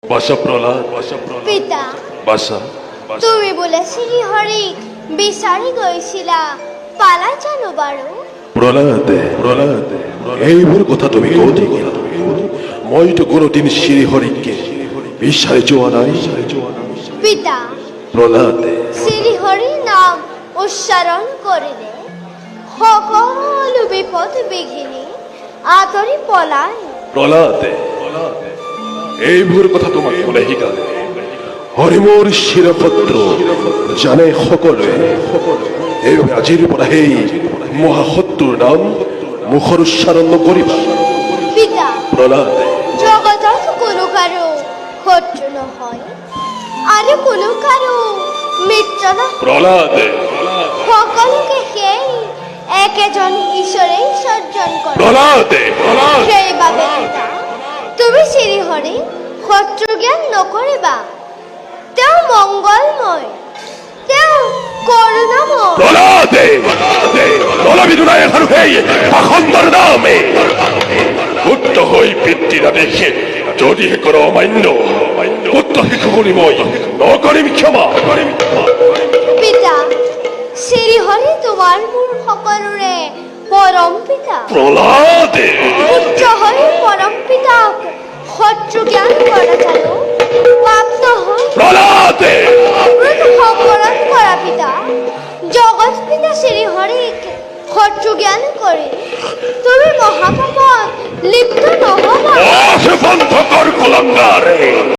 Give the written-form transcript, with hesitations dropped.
বাসা প্রহ্লাদ পিতা, বাসা তুমি বলে শ্রীহরিক বিচারে গৈছিলা, পালা জানো বাৰো? প্ৰহ্লাদ এইবোৰ কথা তুমি কওঁতে মইতো কোনোদিন শ্ৰীহৰিকে বিচাৰি যোৱা নাই। পিতা, প্ৰহ্লাদ শ্রীহরির নাম উচ্চারণ করিলে সকলো বিপদ বিঘিনি আঁতৰি পলায়। প্ৰহ্লাদ এইবোৰ কথা তোমাক কোনে শিকালে? হৰি মোৰ শিৰপত্ৰ জানে সকলোৱে। এইবাবে আজিৰ পৰা সেই মহাশত্ৰুৰ নাম মুখৰ উচ্চাৰণ নকৰিবা। পিতা, প্ৰহ্লাদ জগতত কোনো কাৰো শত্ৰু নহয় আৰু কোনো কাৰো মিত্ৰ নহয়। প্ৰহ্লাদ সকলোকে সেই একেজন ঈশ্বৰেই সৰ্জন কৰে। প্ৰহ্লাদ সেইবাবে পিতা, তুমি শ্রীহৰি শত্ৰু জ্ঞান নকৰিবা। তেওঁ মংগলময়, তেওঁ করুণাময়। প্ৰহ্লাদ নলবিদুনাই আৰু সেই পাখণ্ডৰ নামে পুত্ৰ হৈ পিতৃৰ আদেশে যদিহে কৰ অমান্য, পুত্ৰ শিশু কৰি মই নকৰিম ক্ষমা। পিতা, শ্রীহরি তোমার মোৰ সকলোৰে পৰম পিতা। প্ৰহ্লাদ পুত্ৰ হৈ পৰম পিতাক শত্ৰু জ্ঞান কৰা জানো পাপ নহয়। প্ৰহ্লাদ অমৃত সংবৰণ কৰা পিতা, জগত পিতা শ্রীহরিক শত্ৰু জ্ঞান কৰি তুমি মহাপাপত লিপ্ত নহবা। বন্ধ কর কুলঙ্গারে।